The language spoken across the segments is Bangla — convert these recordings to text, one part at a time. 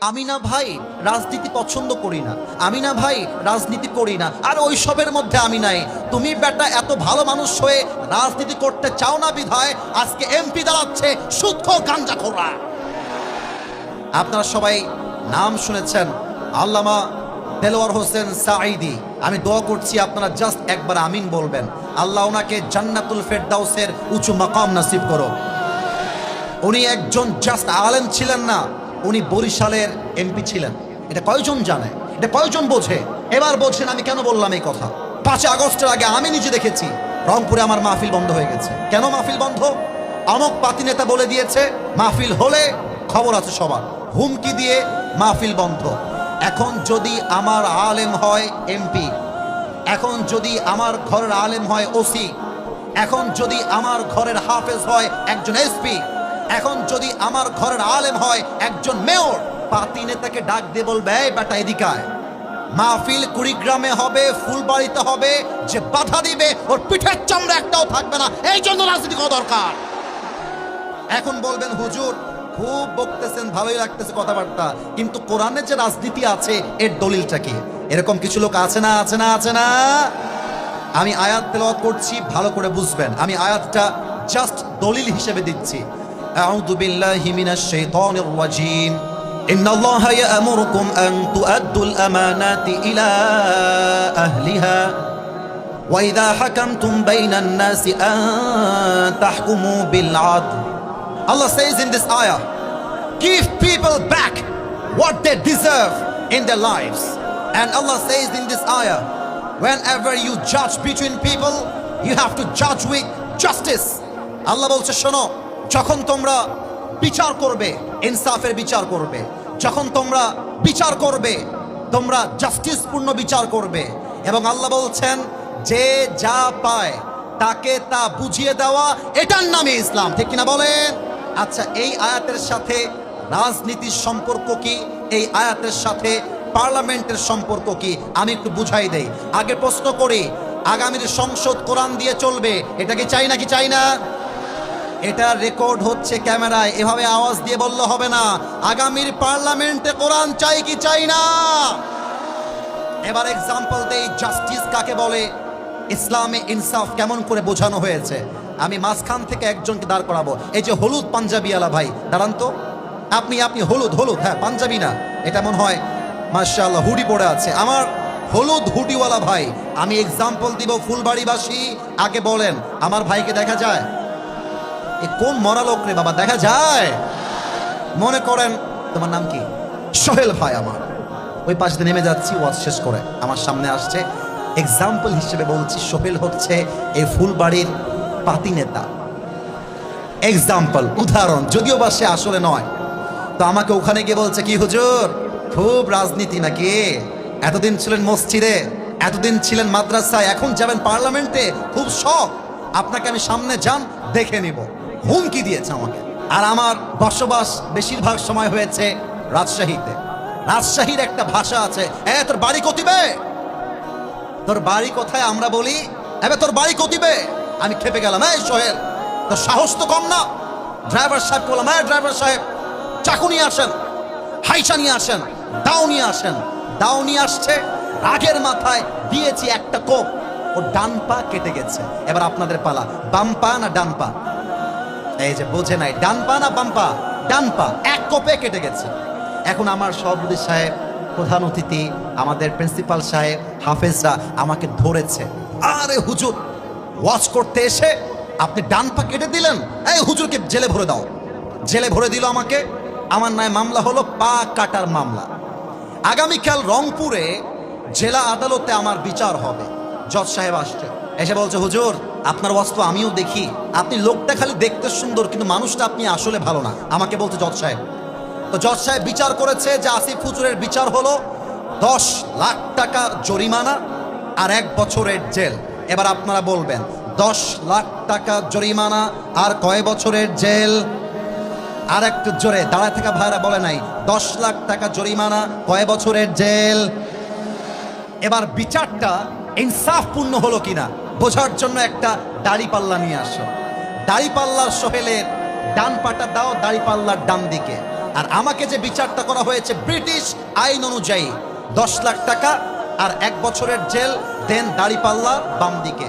আমি না ভাই রাজনীতি পছন্দ করি না, আমি না ভাই রাজনীতি করি না, আর ওইসবের মধ্যে আমি নাই। তুমি বেটা এত ভালো মানুষ হয়ে রাজনীতি করতে চাও না বিধায় আজকে এমপি দাঁড়াচ্ছে সুদখোর গাঞ্জাখোররা। আপনারা সবাই নাম শুনেছেন আল্লামা দেলোয়ার হোসেন সাঈদী। আমি দোয়া করছি আপনারা জাস্ট একবার আমিন বলবেন, আল্লাহ ওনাকে জান্নাতুল ফেরদাউসের উঁচু মাকাম নসিব করো। উনি একজন জাস্ট আলেম ছিলেন না, উনি বরিশালের এমপি ছিলেন। এটা কয়জন জানে, এটা কয়জন বোঝে? এবার বলছেন আমি কেন বললাম এই কথা। 5 আগস্টের আগে আমি নিজে দেখেছি রংপুরে আমার মাহফিল বন্ধ হয়ে গেছে। কেন মাহফিল বন্ধ? অমুক পাতি নেতা বলে দিয়েছে মাহফিল হলে খবর আছে সবার, হুমকি দিয়ে মাহফিল বন্ধ। এখন যদি আমার আলেম হয় এমপি, এখন যদি আমার ঘরের আলেম হয় ওসি, এখন যদি আমার ঘরের হাফেজ হয় একজন এসপি, এখন যদি আমার ঘরের আলেম হয় একজন মেয়র, পাতি নেতাকে ডাক দিয়ে বলবে এই বেটা এদিকে আয়, মাহফিল কুড়িগ্রামে হবে, ফুলবাড়িতে হবে, যে বাধা দিবে ওর পিঠের চামড়া একটাও থাকবে না। এই জন্য রাজনীতি করা দরকার। এখন বলবেন হুজুর খুব বকতেছেন, ভালোই লাগতেছে কথাবার্তা, কিন্তু কোরআনে যে রাজনীতি আছে এর দলিলটা কি? এরকম কিছু লোক আছে না, আছে না, আছে না? আমি আয়াত তেলাওয়াত করছি, ভালো করে বুঝবেন। আমি আয়াতটা জাস্ট দলিল হিসেবে দিচ্ছি। আউযু বিল্লাহি মিনাশ শাইতানির রাজীম। ইন্নাল্লাহা ইয়া'মুরুকুম আন তু'আদ্দুল আমানাতি ইলা আহলিহা ওয়া ইযা হাকামতুম বাইনান নাসি আন তাহকুমু বিল আদল। Allah says in this ayah, give people back what they deserve in their lives. And Allah says in this ayah, whenever you judge between people, you have to judge with justice. Allah বলছে শোনো, যখন তোমরা বিচার করবে ইনসাফের বিচার করবে, যখন তোমরা বিচার করবে তোমরা জাস্টিসপূর্ণ বিচার করবে। এবং আল্লাহ বলছেন যে যা পায় তাকে তা বুঝিয়ে দেওয়া, এটার নামে ইসলাম। ঠিক কিনা বলেন? আচ্ছা, এই আয়াতের সাথে রাজনীতির সম্পর্ক কি? এই আয়াতের সাথে পার্লামেন্টের সম্পর্ক কি? আমি একটু বুঝাই দেই। আগে প্রশ্ন করি, আগামীর সংসদ কোরআন দিয়ে চলবে, এটা কি চাই নাকি চাই না? এটা রেকর্ড হচ্ছে ক্যামেরায়, এভাবে আওয়াজ দিয়ে বললে হবে না। আগামীর পার্লামেন্টে কোরআন চাই কি চাই না? এবার এক্সাম্পল দেই, জাস্টিস কাকে বলে, ইসলামে ইনসাফ কেমন করে বোঝানো হয়েছে। আমি মাঝখান থেকে একজনকে দাঁড় করাবো। এই যে হলুদ পাঞ্জাবিওয়ালা ভাই, দাঁড়ান তো। আপনি হলুদ, হ্যাঁ পাঞ্জাবি না, এটা মনে হয় মাশাআল্লাহ হুডি পরে আছে। আমার হলুদ হুডিওয়ালা ভাই, আমি এক্সাম্পল দিব ফুলবাড়িবাসী। আগে বলেন আমার ভাইকে দেখা যায়? এ কোন মরা লোক রে বাবা, দেখা যায়? মনে করেন তোমার নাম কি? সোহেল ভাই। আমার ওই পাশে নেমে যাচ্ছি, ওয়াজ শেষ করে আমার সামনে আসছে। এক্সাম্পল হিসেবে বলছি, সোহেল হচ্ছে এই ফুলবাড়ির পাতি নেতা। এক্সাম্পল, উদাহরণ, যদিও বা সে আসলে নয়। তো আমাকে ওখানে গিয়ে বলছে কি হুজুর খুব রাজনীতি নাকি? এতদিন ছিলেন মসজিদে, এতদিন ছিলেন মাদ্রাসায়, এখন যাবেন পার্লামেন্টে, খুব শখ, আপনাকে আমি সামনে যান দেখে নিব। হুমকি দিয়েছে আমাকে। আর আমার বসবাস বেশিরভাগ সময় হয়েছে রাজশাহীতে। রাজশাহীর একটা ভাষা আছে, তোর বাড়ি কতিবে, তোর বাড়ি কোথায় আমরা বলি এবার তোর বাড়ি কতিবে। আমি খেপে গেলাম, এই সোহেল তোর সাহস তো কম না। ড্রাইভার সাহেব বললাম, ড্রাইভার সাহেব চাকু নিয়ে আসেন, হাইসা নিয়ে আসেন, দাও নিয়ে আসেন। দাও নিয়ে আসছে, রাগের মাথায় দিয়েছি একটা কোপ, ও ডান পা কেটে গেছে। এবার আপনাদের পালা, বাম পা না ডান পা? এই যে বোঝে নাই, ডান পা না বাম পা? ডান পা, এক কোপে কেটে গেছে। এখন আমার সভাপতি সাহেব, প্রধান অতিথি, আমাদের প্রিন্সিপাল সাহেব, হাফেজরা আমাকে ধরেছে, আরে হুজুর ওয়াজ করতে এসে আপনি ডান পা কেটে দিলেন, এই হুজুরকে জেলে ভরে দাও। জেলে ভরে দিল আমাকে। আমার নামে মামলা হলো পা কাটার মামলা। আগামীকাল রংপুরে জেলা আদালতে আমার বিচার হবে। জজ সাহেব আসছে, এসে বলছে হুজুর আপনার ওয়াজ তো আমিও দেখি, আপনি লোকটা খালি দেখতে সুন্দর কিন্তু মানুষটা আপনি আসলে ভালো না। আমাকে বলছে জজ সাহেব। তো জজ সাহেব বিচার করেছে যে আসিফ হুজুরের বিচার হলো 10 লাখ টাকা জরিমানা আর 1 বছরের জেল। এবার আপনারা বলবেন 10 লাখ টাকা জরিমানা আর কয় বছরের জেল? আর একটু জোরে, দাঁড়ায় থাকা ভাইরা বলে নাই, 10 লাখ টাকা জরিমানা, কয় বছরের জেল। এবার বিচারটা ইনসাফপূর্ণ হলো কিনা বোঝার জন্য একটা দাড়ি পাল্লা নিয়ে আসো। দাড়ি পাল্লার সোহেলের ডান পাটা দাও দাড়ি পাল্লার ডান দিকে, আর আমাকে যে বিচারটা করা হয়েছে ব্রিটিশ আইন অনুযায়ী 10 লাখ টাকা আর 1 বছরের জেল, দেন দাড়িপাল্লা বাম দিকে।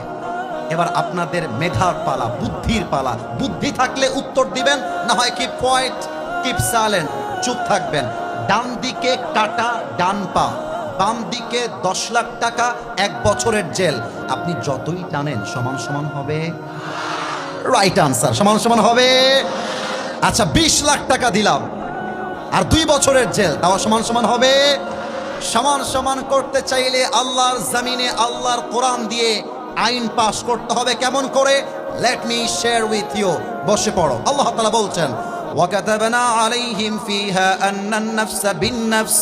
এবার আপনাদের মেধার পালা, বুদ্ধির পালা। বুদ্ধি থাকলে উত্তর দিবেন, না হয় কিপ কোয়াইট, কিপ সাইলেন্ট, চুপ থাকবেন। ডান দিকে কাটা ডান পা, বাম দিকে 10 লাখ টাকা 1 বছরের জেল। আপনি যতই টানেন সমান সমান হবে। রাইট আনসার, সমান সমান হবে। আচ্ছা 20 লাখ টাকা দিলাম আর 2 বছরের জেল, তাও সমান সমান হবে। সমান সমান করতে চাইলে আল্লাহর জমিনে আল্লাহর কোরআন দিয়ে আইন পাশ করতে হবে। কেমন করে? Let me share with you. বসে পড়ো। আল্লাহ তাআলা বলছেন, ওয়াকাতাবনা আলাইহিম ফিহা আন্নান নাফসা বিন-নাফস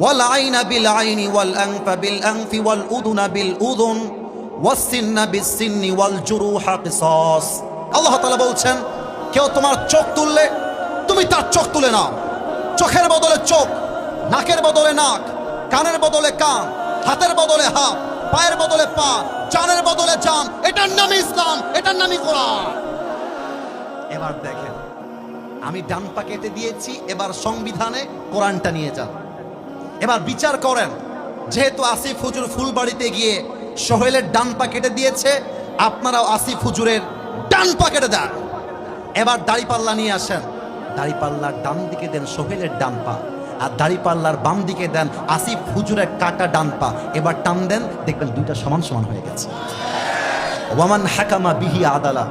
ওয়াল আইনা বিল আইনি ওয়াল আনফা বিল আনফি ওয়াল উযুনা বিল উযুন ওয়াস সিন্না বিস সিন্নি ওয়াল জুরুহা কিসাস। আল্লাহ তাআলা বলছেন, কেউ তোমার চোখ তুললে তুমি তার চোখ তুলে নাও। চোখের বদলে চোখ, নাকের বদলে নাক, কানের বদলে কান, হাতের বদলে হাত, পায়ের বদলে পা, জানের বদলে জান। এটার নাম ইসলাম, এটার নামই কোরআন। এবার দেখেন, আমি ডান পা কেটে দিয়েছি, এবার সংবিধানে কোরআনটা নিয়ে যান। এবার বিচার করেন, যেহেতু আসিফ হুজুর ফুলবাড়িতে গিয়ে সোহেলের ডান পা কেটে দিয়েছে, আপনারাও আসিফ হুজুরের ডান পা কেটে দেন। এবার দাড়িপাল্লা নিয়ে আসেন, দাড়িপাল্লার ডান দিকে দেন সোহেলের ডান পা, আর দাড়িপাল্লার বাম দিকে দেন আসিফ হুজুরের কাটা ডান পা। এবার টান দেন, দেখবেন দুইটা সমান সমান হয়ে গেছে। ওয়ামান হাকামা বিহি আদালা।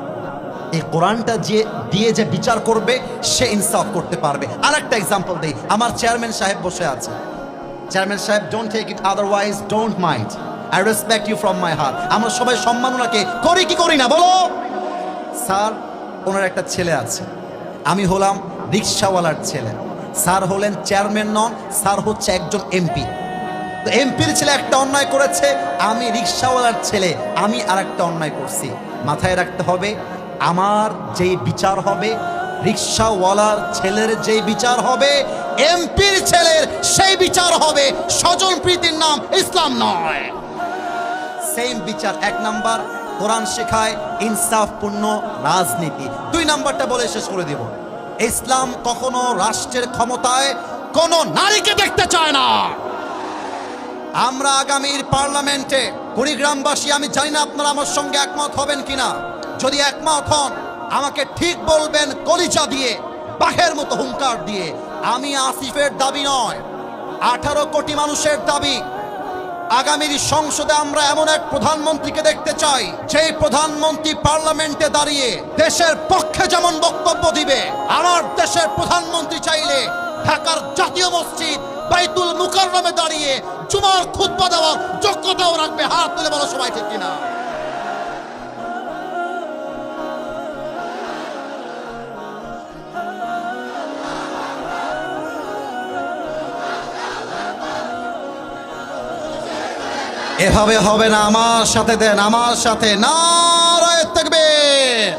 এই কোরআনটা যে দিয়ে যে বিচার করবে সে ইনসাফ করতে পারবে। আর একটা এক্সাম্পল দেই, আমার চেয়ারম্যান সাহেব বসে আছে। চেয়ারম্যান সাহেব, don't take it otherwise, don't mind, I respect you from my heart. আমরা সবাই সম্মান ওনাকে করি কি করি না বলো? স্যার, ওনার একটা ছেলে আছে, আমি হলাম রিক্সাওয়ালার ছেলে, স্যার হলেন চেয়ারম্যান নন, স্যার হচ্ছে একজন এমপি। তো এমপির ছেলে একটা অন্যায় করেছে, আমি রিক্সাওয়ালার ছেলে আমি আর একটা অন্যায় করছি। মাথায় রাখতে হবে, আমার যেই বিচার হবে, রিক্সাওয়ালার ছেলের যেই বিচার হবে, এমপির ছেলের সেই বিচার হবে। স্বজন প্রীতির নাম ইসলাম নয়। সেম বিচার। 1 নাম্বার, কোরআন শেখায় ইনসাফপূর্ণ রাজনীতি। 2 নাম্বারটা বলে শেষ করে দিব, ইসলাম কখনো রাষ্ট্রের ক্ষমতায় কোনো নারীকে দেখতে চায় না। আমরা আগামীর পার্লামেন্টে কুড়িগ্রামবাসী, আমি জানি না আপনারা আমার সঙ্গে একমত হবেন কিনা, যদি একমত হন আমাকে ঠিক বলবেন কলিজা দিয়ে, বাঘের মতো হুঙ্কার দিয়ে। আমি আসিফের দাবি নয়, 18 কোটি মানুষের দাবি। আগামীর সংসদে আমরা এমন এক প্রধানমন্ত্রীকে দেখতে চাই, যেই প্রধানমন্ত্রী পার্লামেন্টে দাঁড়িয়ে দেশের পক্ষে যেমন বক্তব্য দিবে। আমার দেশের প্রধানমন্ত্রী চাইলে ঢাকার জাতীয় মসজিদ বাইতুল মুকাররমে দাঁড়িয়ে জুমার খুতবা দেওয়ার যোগ্যতাও রাখবে। হাত তুলে বলো সবাই, ঠিক কিনা? এভাবে হবে না, আমার সাথে দেন, আমার সাথে নারায়ে তাকবীর।